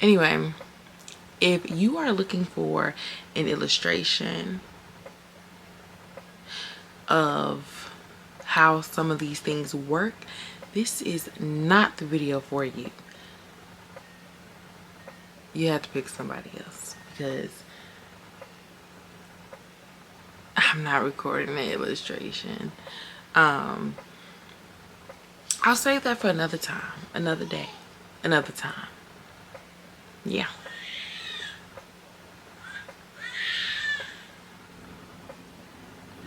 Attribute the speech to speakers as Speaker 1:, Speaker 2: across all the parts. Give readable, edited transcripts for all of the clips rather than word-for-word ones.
Speaker 1: Anyway, if you are looking for an illustration of how some of these things work, this is not the video for you. You have to pick somebody else, because I'm not recording the illustration. I'll save that for another time, another day, another time. Yeah.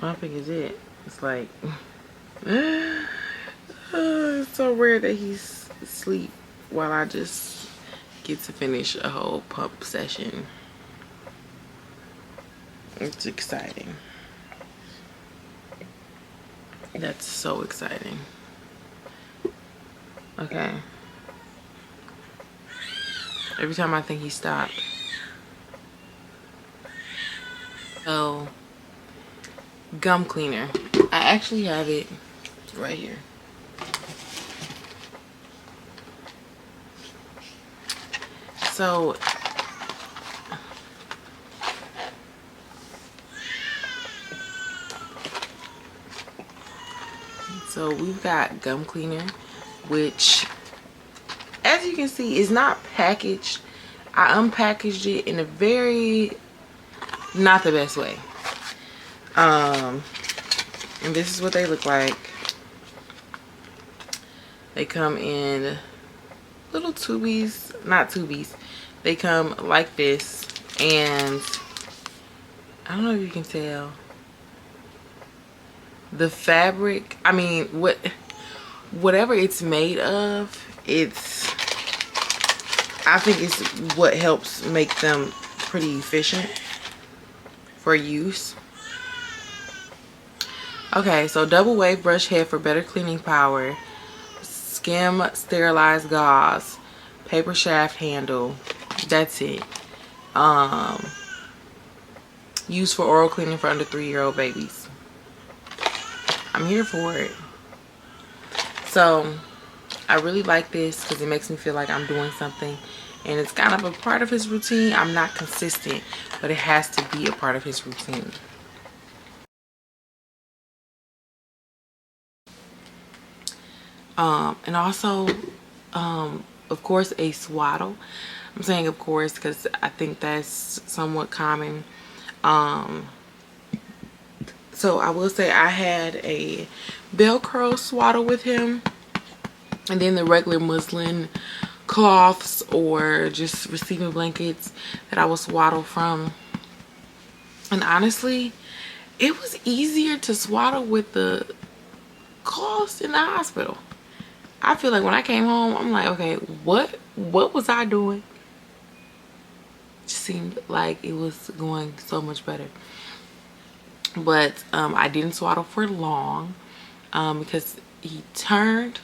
Speaker 1: I think is it. It's like it's so rare that he's asleep while I just get to finish a whole pump session. It's exciting. That's so exciting. Okay. Every time I think he stopped. So, gum cleaner. I actually have it right here. So we've got gum cleaner, which, as you can see, is not packaged. I unpackaged it in a very not the best way. And this is what they look like. They come in little tubies, not tubies. They come like this, and I don't know if you can tell. The fabric, I mean, whatever it's made of, I think it's what helps make them pretty efficient for use. Okay, so double wave brush head for better cleaning power, skim sterilized gauze, paper shaft handle. That's it. Used for oral cleaning for under 3-year-old babies. I'm here for it. So I really like this because it makes me feel like I'm doing something, and it's kind of a part of his routine. I'm not consistent, but it has to be a part of his routine. And also, of course, a swaddle. I'm saying of course because I think that's somewhat common. So I will say I had a Velcro swaddle with him, and then the regular muslin cloths or just receiving blankets that I would swaddle from. And honestly, it was easier to swaddle with the cloths in the hospital. I feel like when I came home, I'm like, okay, what was I doing? It just seemed like it was going so much better. But I didn't swaddle for long because he turned,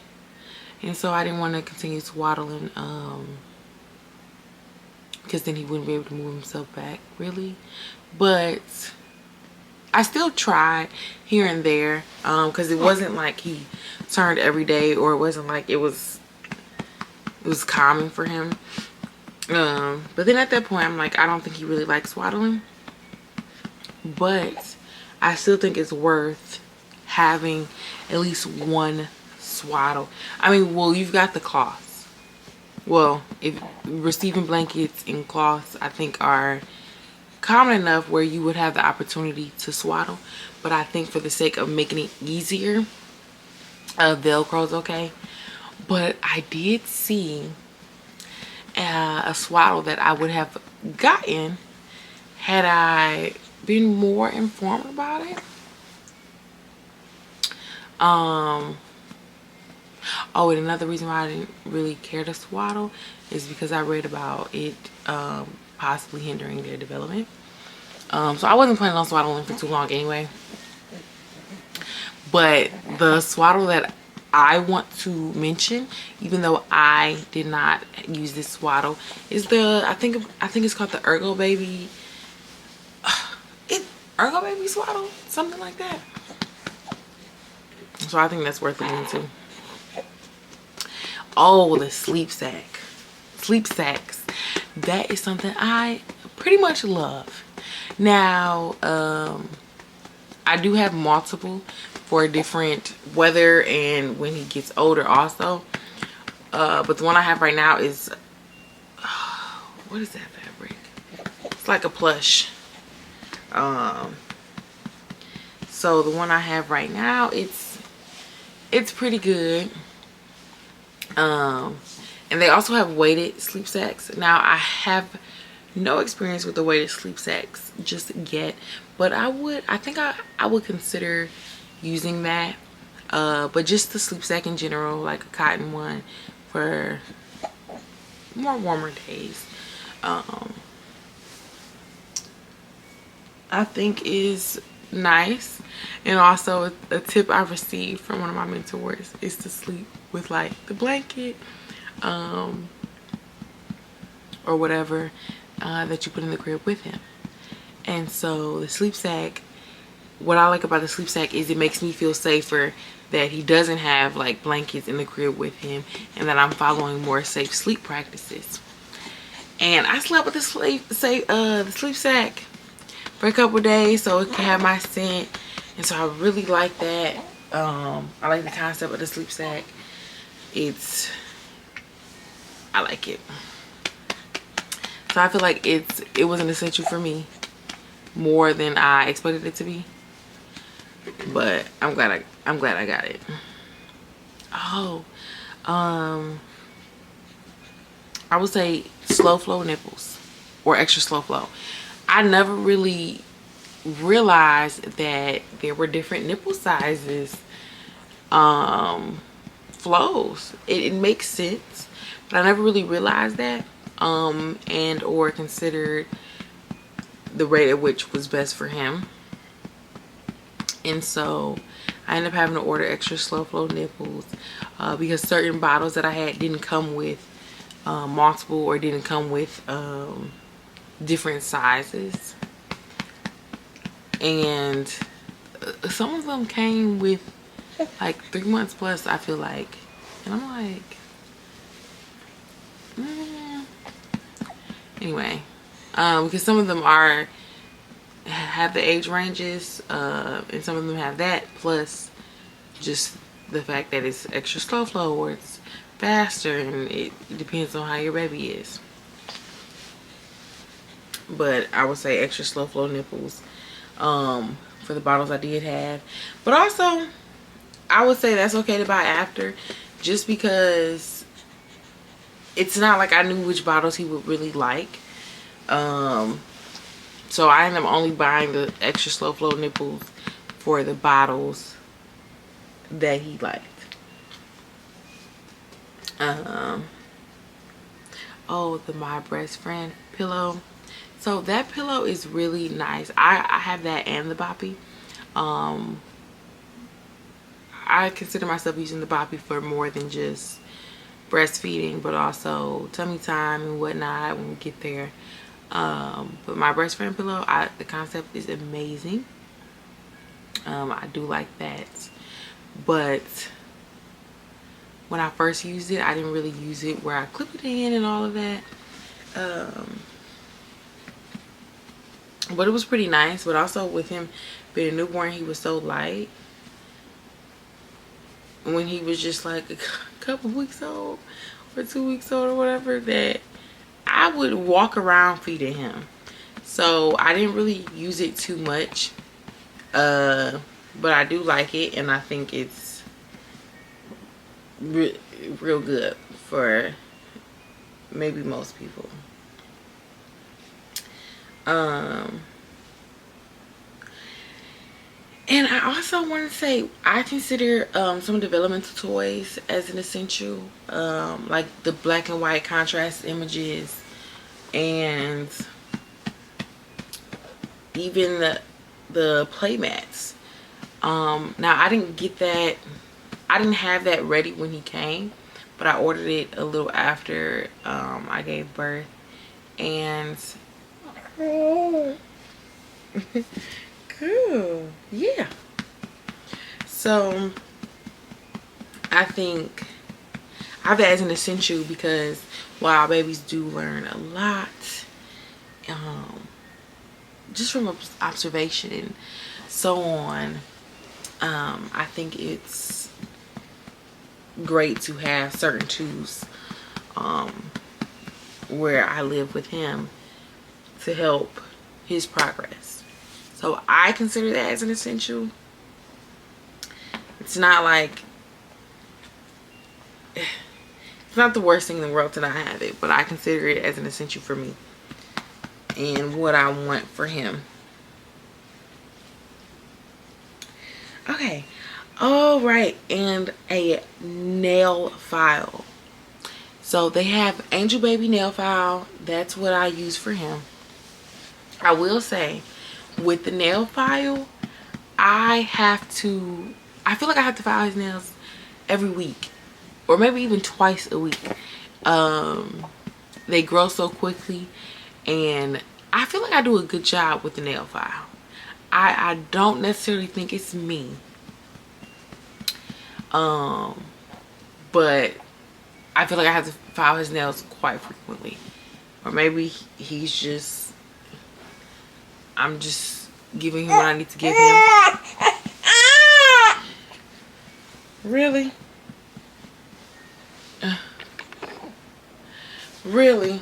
Speaker 1: and so I didn't want to continue swaddling because then he wouldn't be able to move himself back, really. But I still tried here and there because it wasn't like he turned every day, or it wasn't like it was common for him. But then at that point, I'm like, I don't think he really likes swaddling, but I still think it's worth having at least one swaddle. I mean, well, you've got the cloths. Well, if receiving blankets and cloths, I think, are common enough where you would have the opportunity to swaddle. But I think for the sake of making it easier, Velcro's okay. But I did see a swaddle that I would have gotten had I been more informed about it. Oh, and another reason why I didn't really care to swaddle is because I read about it possibly hindering their development. So I wasn't planning on swaddling for too long anyway. But the swaddle that I want to mention, even though I did not use this swaddle, is the I think it's called the Ergo Baby. Ergo Baby swaddle, something like that. So I think that's worth looking into. Oh, the sleep sacks. that is something I pretty much love. Now, I do have multiple for different weather and when he gets older also. But the one I have right now is, what is that fabric? It's like a plush. So the one I have right now, it's pretty good. And they also have weighted sleep sacks. Now I have no experience with the weighted sleep sacks just yet, but I think I would consider using that. But just the sleep sack in general, like a cotton one for more warmer days, I think is nice. And also a tip I received from one of my mentors is to sleep with like the blanket or whatever that you put in the crib with him. And so the sleep sack, what I like about the sleep sack is it makes me feel safer that he doesn't have like blankets in the crib with him, and that I'm following more safe sleep practices. And I slept with the sleep sack for a couple days so it can have my scent, and so I really like that. I like the concept of the sleep sack. I like it. So I feel like it was an essential for me more than I expected it to be. But I'm glad I got it. Oh, I would say slow flow nipples or extra slow flow. I never really realized that there were different nipple sizes flows. It makes sense, but I never really realized that and or considered the rate at which was best for him. And so I ended up having to order extra slow flow nipples because certain bottles that I had didn't come with multiple, or didn't come with different sizes. And some of them came with like 3 months plus, I feel like. And I'm like, anyway, because some of them have the age ranges, and some of them have that, plus just the fact that it's extra slow flow or it's faster, and it depends on how your baby is. But I would say extra slow flow nipples for the bottles I did have. But also, I would say that's okay to buy after, just because it's not like I knew which bottles he would really like. So I ended up only buying the extra slow flow nipples for the bottles that he liked. Oh, the My Best Friend pillow. So that pillow is really nice. I have that and the boppy. I consider myself using the boppy for more than just breastfeeding, but also tummy time and whatnot when we get there. But My Best Friend pillow, the concept is amazing. I do like that. But when I first used it, I didn't really use it where I clip it in and all of that. But it was pretty nice. But also with him being a newborn, he was so light. When he was just like a couple weeks old or 2 weeks old or whatever, that I would walk around feeding him. So I didn't really use it too much. But I do like it, and I think it's real good for maybe most people. And I also want to say I consider some developmental toys as an essential, like the black and white contrast images, and even the play mats. Now I didn't get that. I didn't have that ready when he came, but I ordered it a little after I gave birth. And cool, yeah. So I have that as an essential because while babies do learn a lot, just from observation and so on, I think it's great to have certain tools where I live with him to help his progress. So I consider that as an essential. It's not like, it's not the worst thing in the world to not have it, but I consider it as an essential for me and what I want for him. Okay. All right. And a nail file. So they have Angel Baby nail file. That's what I use for him. I will say with the nail file, I feel like I have to file his nails every week or maybe even twice a week. They grow so quickly and I feel like I do a good job with the nail file. I don't necessarily think it's me. But I feel like I have to file his nails quite frequently. Or maybe I'm just giving him what I need to give him. Really? Really?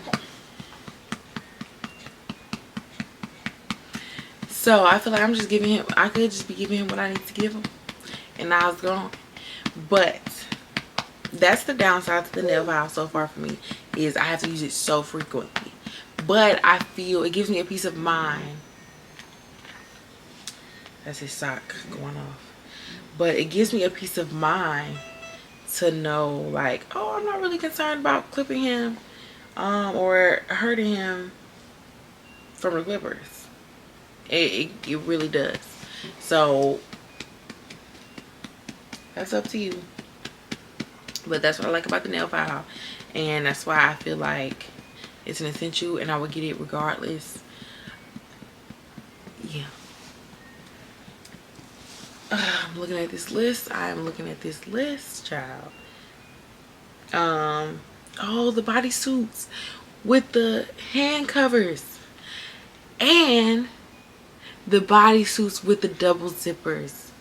Speaker 1: So I feel like I'm just giving him, I could just be giving him what I need to give him. And now it's gone. But that's the downside to the nail file so far for me, is I have to use it so frequently. But I feel it gives me a peace of mind. That's his sock going off. But it gives me a peace of mind to know, like, oh, I'm not really concerned about clipping him or hurting him from the clippers. It really does. So that's up to you. But that's what I like about the nail file. And that's why I feel like it's an essential and I would get it regardless. Yeah. I'm looking at this list. I am looking at this list, child. Oh, the bodysuits with the hand covers. And the bodysuits with the double zippers.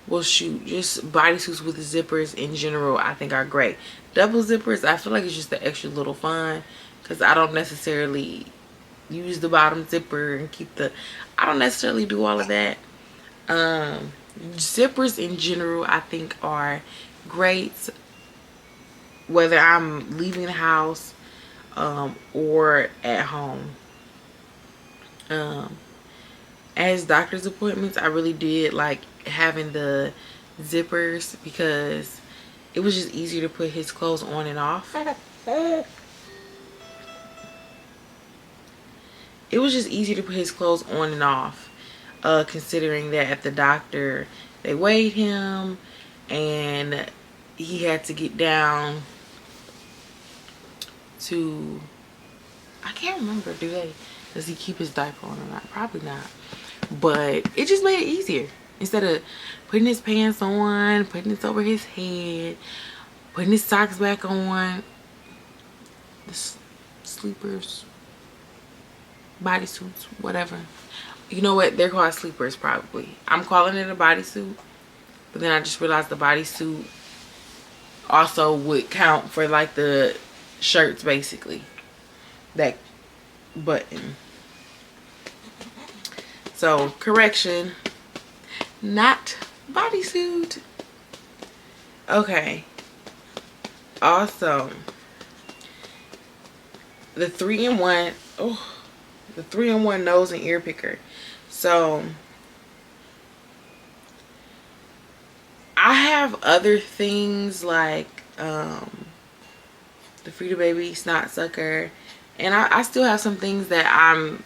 Speaker 1: Well, shoot, just bodysuits with the zippers in general I think are great. Double zippers, I feel like it's just the extra little fun because I don't necessarily use the bottom zipper and keep the, I don't necessarily do all of that. Zippers in general I think are great whether I'm leaving the house or at home. As doctor's appointments, I really did like having the zippers because it was just easier to put his clothes on and off. It was just easier to put his clothes on and off, considering that at the doctor they weighed him and he had to get down to, I can't remember, does he keep his diaper on or not? Probably not. But it just made it easier. Instead of putting his pants on, putting it over his head, putting his socks back on, the sleepers, bodysuits, whatever. You know what? They're called sleepers probably. I'm calling it a bodysuit. But then I just realized the bodysuit also would count for like the shirts basically. That button. So, correction, not bodysuit. Okay. Also, the 3-in-1, the 3-in-1 nose and ear picker. So, I have other things like the Frida Baby snot sucker, and I still have some things that I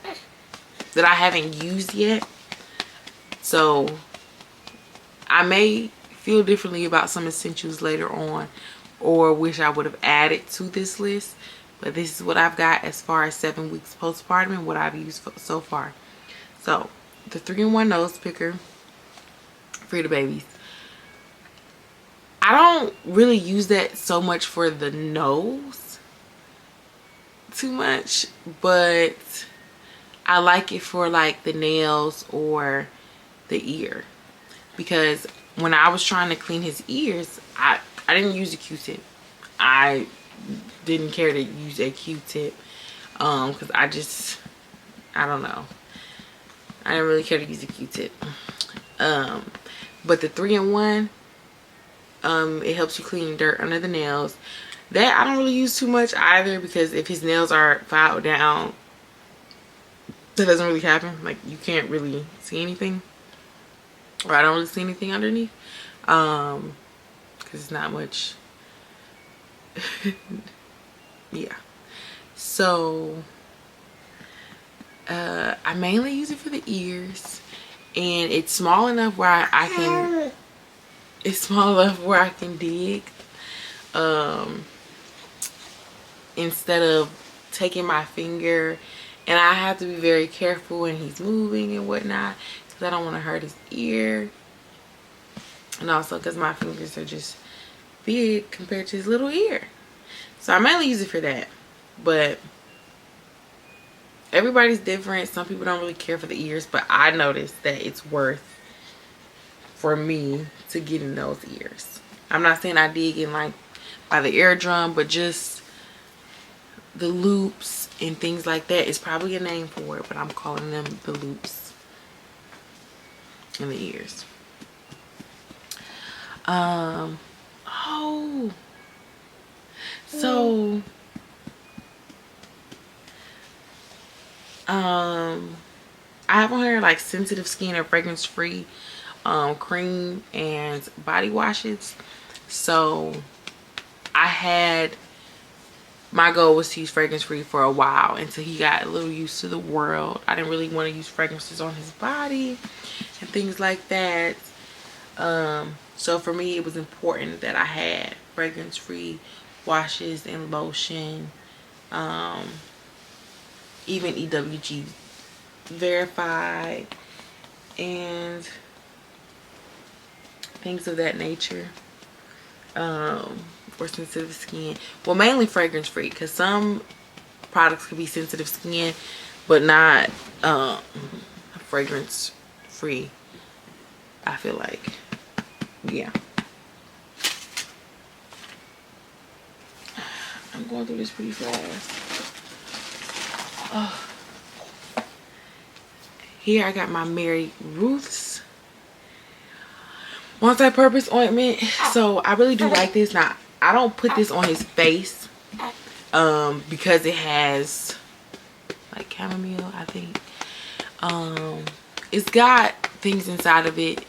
Speaker 1: haven't used yet. So I may feel differently about some essentials later on or wish I would have added to this list. But this is what I've got as far as 7 weeks postpartum and what I've used so far. So the 3-in-1 nose picker for the babies. I don't really use that so much for the nose too much, but I like it for like the nails or the ear, because when I was trying to clean his ears, I didn't use a Q-tip. I didn't care to use a Q-tip because I don't know, I didn't really care to use a Q-tip. But the 3-in-1, it helps you clean dirt under the nails. That I don't really use too much either, because if his nails are filed down, that doesn't really happen. Like, you can't really see anything, or I don't really see anything underneath, because it's not much. Yeah, so I mainly use it for the ears, and it's small enough where I can, it's small enough where I can dig, instead of taking my finger, and I have to be very careful when he's moving and whatnot, because I don't want to hurt his ear, and also because my fingers are just big compared to his little ear. So I mainly use it for that, but everybody's different. Some people don't really care for the ears, but I noticed that it's worth for me to get in those ears. I'm not saying I dig in like by the eardrum, but just the loops and things like that. It's probably a name for it, but I'm calling them the loops in the ears. Oh, so I have on here like sensitive skin and fragrance free cream and body washes. So my goal was to use fragrance free for a while until he got a little used to the world. I didn't really want to use fragrances on his body and things like that. So for me, it was important that I had fragrance free washes and lotion, even EWG verified and things of that nature, for sensitive skin. Well, mainly fragrance free, because some products could be sensitive skin but not fragrance free, I feel like. Yeah, I'm going through this pretty fast. Oh. Here I got my Mary Ruth's multi-purpose ointment. So I really do like this. Now, I don't put this on his face because it has like chamomile, I think. It's got things inside of it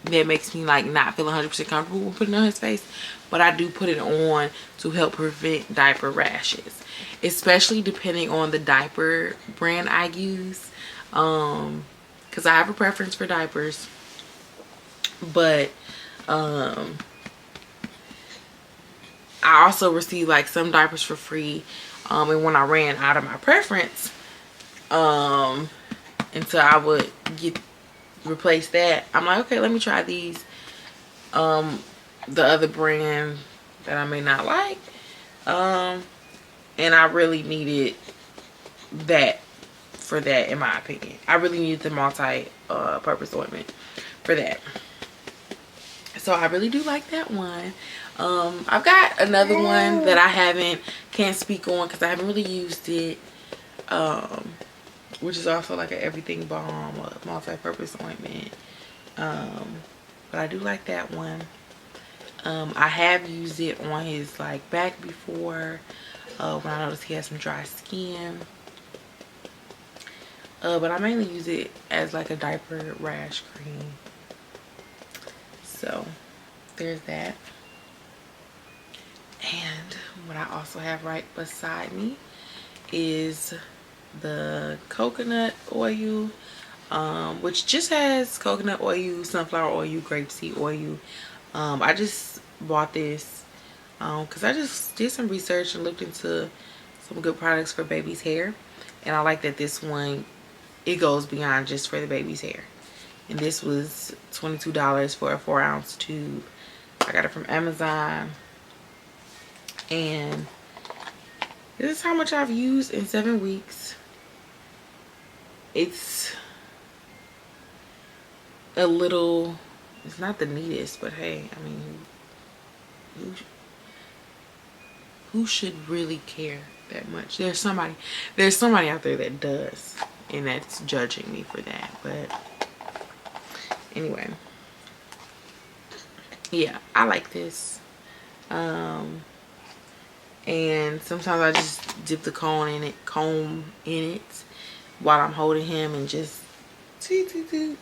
Speaker 1: that makes me like not feel 100% comfortable with putting it on his face, but I do put it on to help prevent diaper rashes, especially depending on the diaper brand I use, because I have a preference for diapers, but I also receive like some diapers for free, and when I ran out of my preference, until I would replace that, I'm like, okay, let me try these, the other brand that I may not like, and I really needed that for that, in my opinion. I really needed the multi-purpose ointment for that. So I really do like that one. I've got another one that I can't speak on because I haven't really used it, which is also like an everything balm, a multi-purpose ointment, but I do like that one. I have used it on his like back before, when I noticed he has some dry skin, but I mainly use it as like a diaper rash cream. So there's that. And what I also have right beside me is the coconut oil, which just has coconut oil, sunflower oil, grapeseed oil. I just bought this because I just did some research and looked into some good products for baby's hair, and I like that this one, it goes beyond just for the baby's hair. And this was $22 for a 4-ounce tube. I got it from Amazon. And this is how much I've used in 7 weeks. It's a little, it's not the neatest, but hey, I mean, who should really care that much? There's somebody out there that does, and that's judging me for that. But anyway, yeah, I like this. And sometimes I just dip the comb in it while I'm holding him and just toot, toot, toot.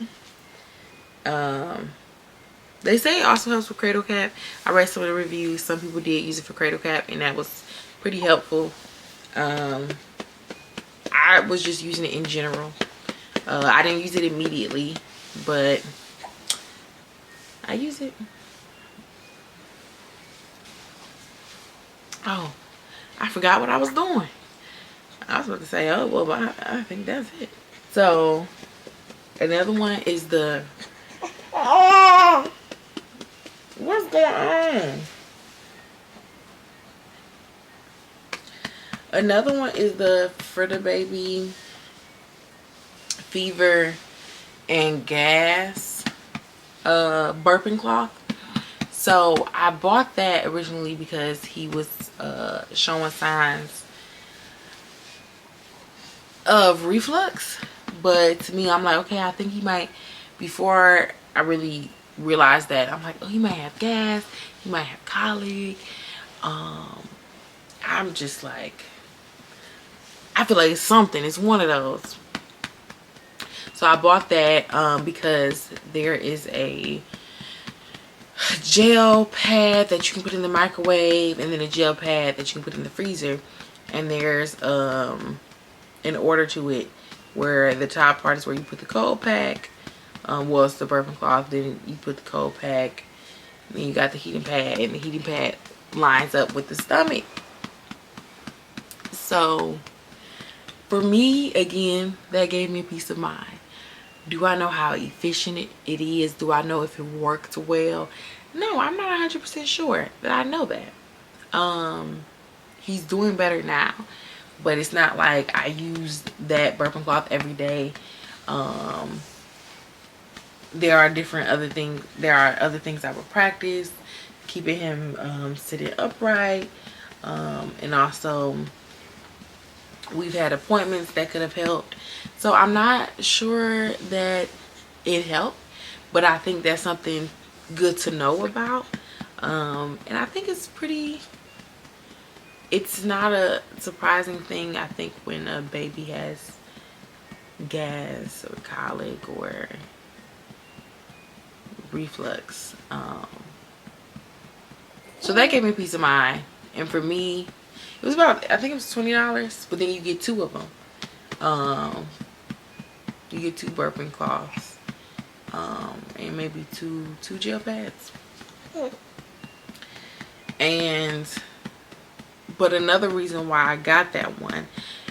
Speaker 1: They say it also helps with cradle cap. I read some of the reviews. Some people did use it for cradle cap, and that was pretty helpful. I was just using it in general. I didn't use it immediately, but I use it. Oh, I forgot what I was doing. I was about to say, oh, well, I think that's it. So, another one is the... What's going on? Another one is the For the Baby Fever and Gas burping cloth. So I bought that originally because he was showing signs of reflux. But to me, I'm like, okay, I think he might, before I really realized that, I'm like, oh, he might have gas, he might have colic. I'm just like, I feel like it's something. It's one of those. So I bought that because there is a gel pad that you can put in the microwave, and then a gel pad that you can put in the freezer. And there's an order to it where the top part is where you put the cold pack. Well, it's the burping cloth. Then you put the cold pack. And then you got the heating pad, and the heating pad lines up with the stomach. So for me, again, that gave me a peace of mind. Do I know how efficient it is? Do I know if it worked well? No, I'm not 100% sure that I know that. He's doing better now, but it's not like I use that burping cloth every day. There are other things I would practice, keeping him sitting upright, and also we've had appointments that could have helped. So I'm not sure that it helped, but I think that's something good to know about. And I think it's not a surprising thing, I think, when a baby has gas or colic or reflux. So that gave me peace of mind. And for me, it was about, I think it was $20, but then you get 2 of them. You get 2 burping cloths, and maybe two gel pads. But another reason why I got that one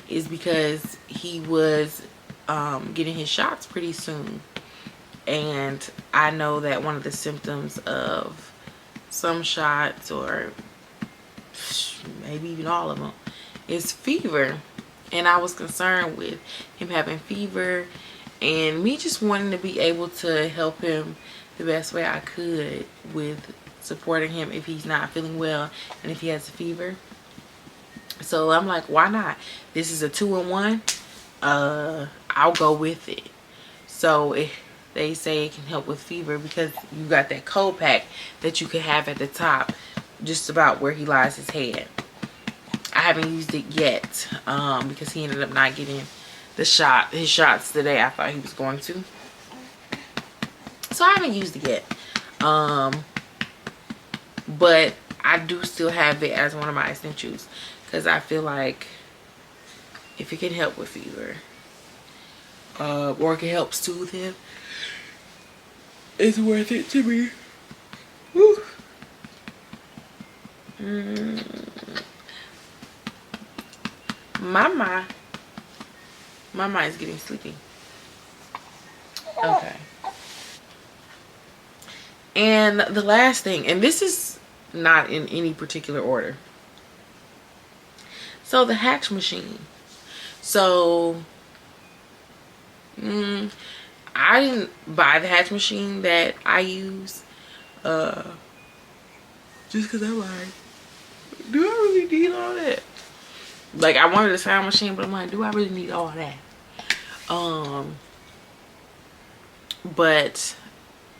Speaker 1: is because he was getting his shots pretty soon. And I know that one of the symptoms of some shots, or maybe even all of them, is fever. And I was concerned with him having fever, and me just wanting to be able to help him the best way I could with supporting him if he's not feeling well and if he has a fever. So I'm like, why not? This is a 2-in-1. I'll go with it. So they say it can help with fever because you got that cold pack that you could have at the top, just about where he lies his head. I haven't used it yet because he ended up not getting his shots the day I thought he was going to. So I haven't used it yet. But I do still have it as one of my essentials because I feel like if it can help with fever, or it can help soothe him, it's worth it to me. Woo. Mama is getting sleepy. Okay. And the last thing, and this is not in any particular order. So the hatch machine. So I didn't buy the hatch machine that I use just because I'm like, do I really need all that? Like, I wanted a sound machine, but I'm like, do I really need all that? But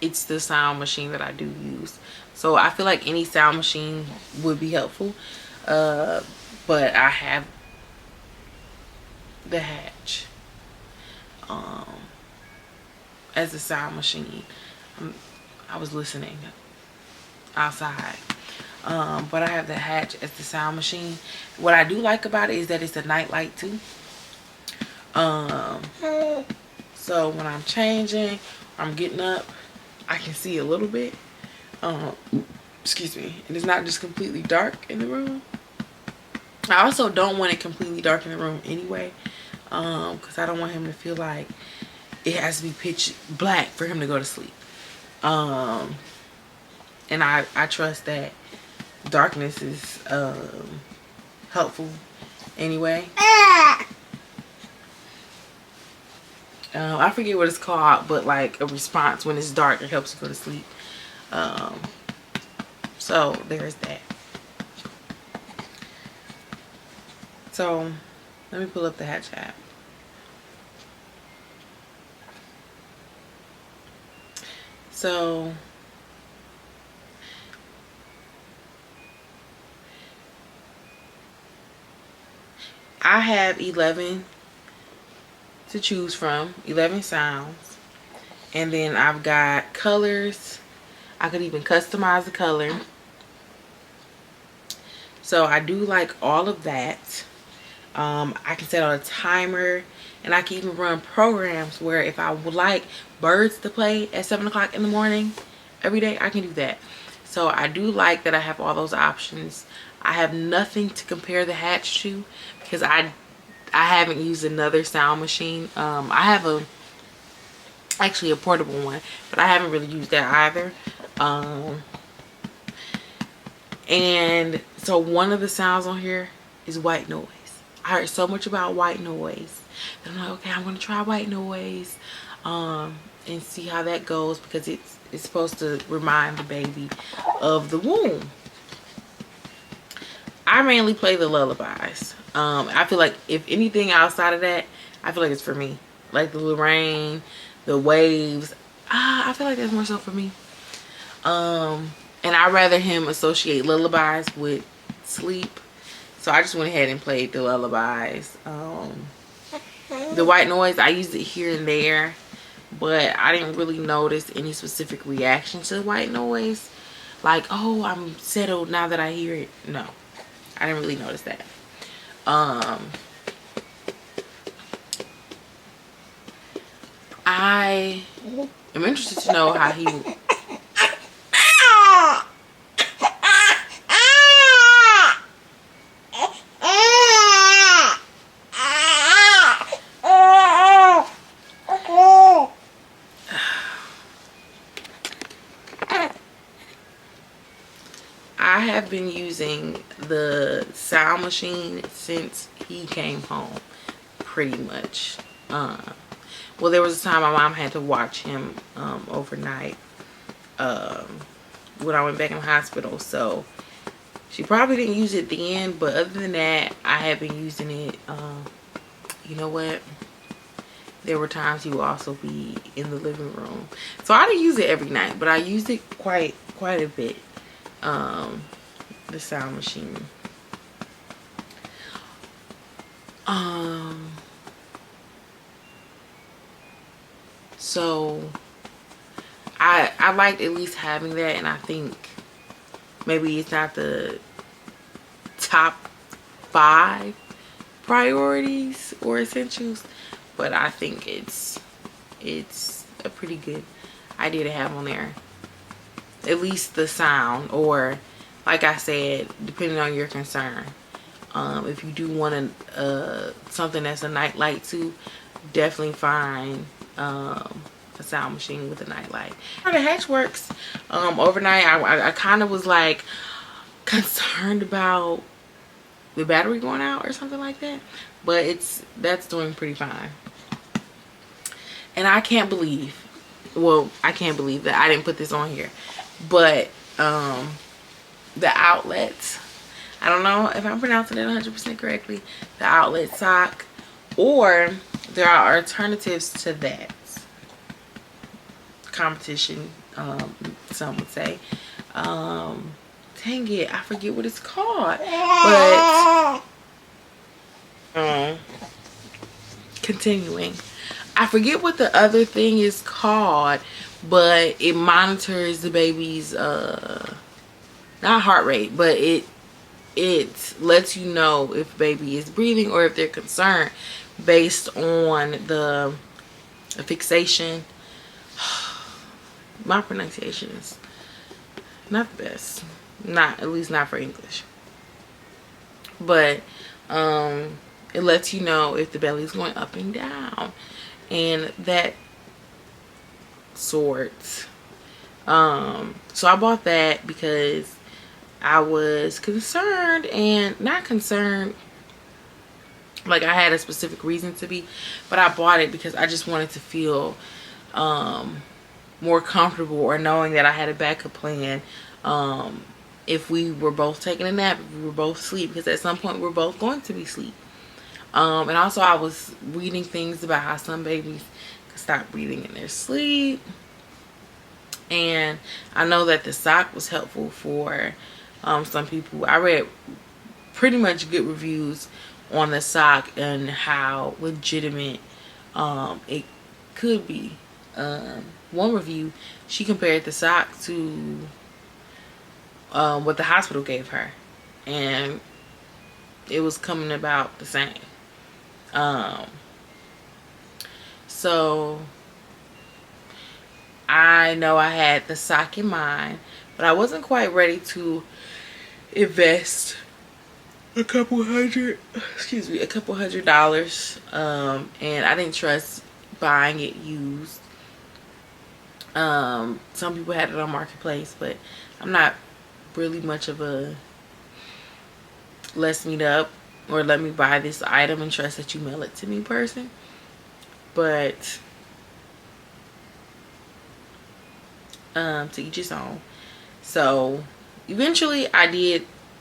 Speaker 1: it's the sound machine that I do use. So I feel like any sound machine would be helpful. But I have the hatch as a sound machine. I was listening outside. But I have the hatch as the sound machine. What I do like about it is that it's a nightlight too. So when I'm changing, I'm getting up, I can see a little bit. Excuse me. And it's not just completely dark in the room. I also don't want it completely dark in the room anyway, because I don't want him to feel like it has to be pitch black for him to go to sleep. And I trust that darkness is helpful anyway. I forget what it's called, but like a response when it's dark, it helps you go to sleep. So there's that. So let me pull up the hatch app. So I have 11 to choose from, 11 sounds. And then I've got colors. I could even customize the color. So I do like all of that. I can set on a timer, and I can even run programs where if I would like birds to play at 7 o'clock in the morning every day, I can do that. So I do like that I have all those options. I have nothing to compare the hatch to because I haven't used another sound machine. I have actually a portable one, but I haven't really used that either. And so one of the sounds on here is white noise. I heard so much about white noise. And I'm like, okay, I'm gonna try white noise and see how that goes, because it's supposed to remind the baby of the womb. I mainly play the lullabies. I feel like if anything outside of that, I feel like it's for me. Like the rain, the waves. I feel like that's more so for me. And I'd rather him associate lullabies with sleep. So I just went ahead and played the lullabies. The white noise, I used it here and there, but I didn't really notice any specific reaction to the white noise. Like, oh, I'm settled now that I hear it. No, I didn't really notice that. I am interested to know how he I have been using the sound machine since he came home, pretty much. Well, there was a time my mom had to watch him overnight when I went back in the hospital, so she probably didn't use it then, but other than that, I have been using it. You know what? There were times he would also be in the living room, so I didn't use it every night, but I used it quite a bit. The sound machine. So I liked at least having that, and I think maybe it's not the top 5 priorities or essentials, but I think it's a pretty good idea to have on there. At least the sound, or like I said, depending on your concern. If you do want something that's a nightlight too, definitely find a sound machine with a nightlight. How the hatch works, overnight I kind of was like concerned about the battery going out or something like that, but that's doing pretty fine. And I can't believe, well, I can't believe that I didn't put this on here, but the outlets, I don't know if I'm pronouncing it 100% correctly, the outlet sock, or there are alternatives to that. Competition, some would say. Dang it, I forget what it's called. But continuing, I forget what the other thing is called, but it monitors the baby's not heart rate, but it lets you know if baby is breathing or if they're concerned based on the fixation. My pronunciation is not the best, at least not for English, but it lets you know if the belly is going up and down and that sort. So I bought that because I was concerned, and not concerned like I had a specific reason to be, but I bought it because I just wanted to feel more comfortable, or knowing that I had a backup plan if we were both taking a nap, if we were both asleep, because at some point we're both going to be asleep. And also I was reading things about how some babies can stop breathing in their sleep, and I know that the sock was helpful for some people. I read pretty much good reviews on the sock and how legitimate it could be. One review, she compared the sock to what the hospital gave her, and it was coming about the same. So I know I had the sock in mind, but I wasn't quite ready to invest a couple hundred dollars, and I didn't trust buying it used. Some people had it on Marketplace, but I'm not really much of a let's meet up or let me buy this item and trust that you mail it to me person. But to each his own. So eventually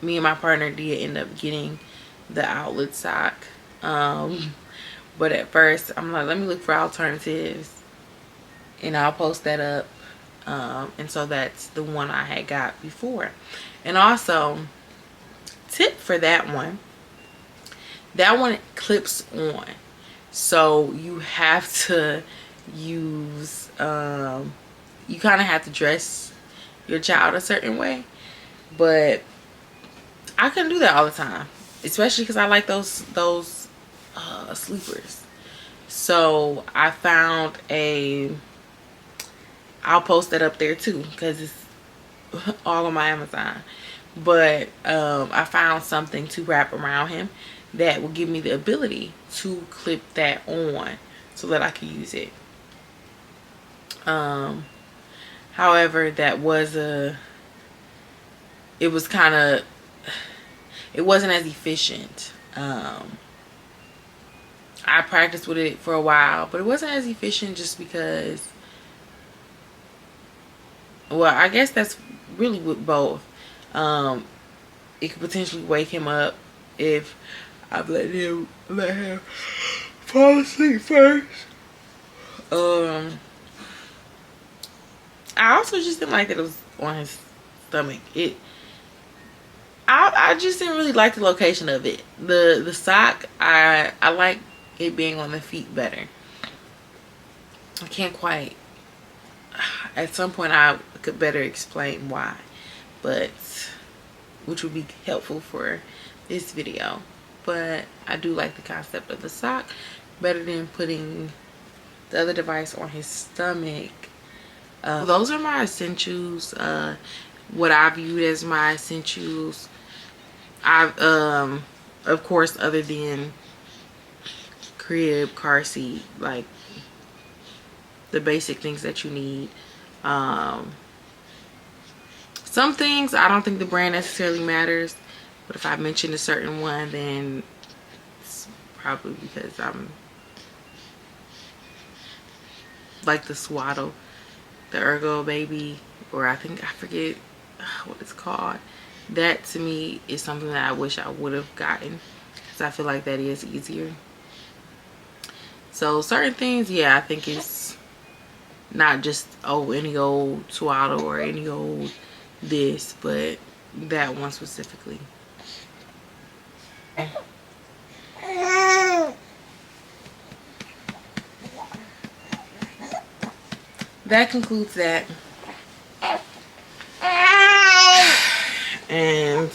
Speaker 1: me and my partner did end up getting the outlet sock, but at first I'm like, let me look for alternatives, and I'll post that up. And so that's the one I had got before. And also, tip for that one clips on, so you have to use you kind of have to dress your child a certain way, but I couldn't do that all the time, especially because I like those sleepers. So I found I'll post that up there too because it's all on my Amazon, but I found something to wrap around him that will give me the ability to clip that on so that I can use it. However, it wasn't as efficient. I practiced with it for a while, but it wasn't as efficient just because, well, I guess that's really with both. It could potentially wake him up if I let him fall asleep first. I also just didn't like that it was on his stomach. I just didn't really like the location of it. The sock, I like it being on the feet better. I can't quite, at some point I could better explain why, but which would be helpful for this video. But I do like the concept of the sock better than putting the other device on his stomach. Those are my essentials, what I viewed as my essentials. I've of course, other than crib, car seat, like the basic things that you need. Some things I don't think the brand necessarily matters, but if I mention a certain one, then it's probably because I'm like the Swaddle, the Ergo baby, or I forget what it's called. That to me is something that I wish I would have gotten, because I feel like that is easier. So certain things, yeah, I think it's not just, oh, any old Swaddle or any old this, but that one specifically. That concludes that. And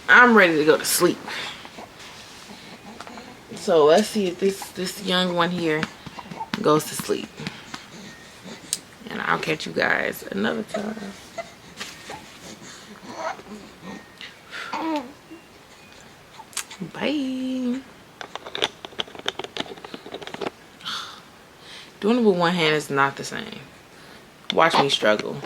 Speaker 1: I'm ready to go to sleep. So let's see if this young one here goes to sleep. And I'll catch you guys another time. Bye. Doing it with one hand is not the same. Watch me struggle.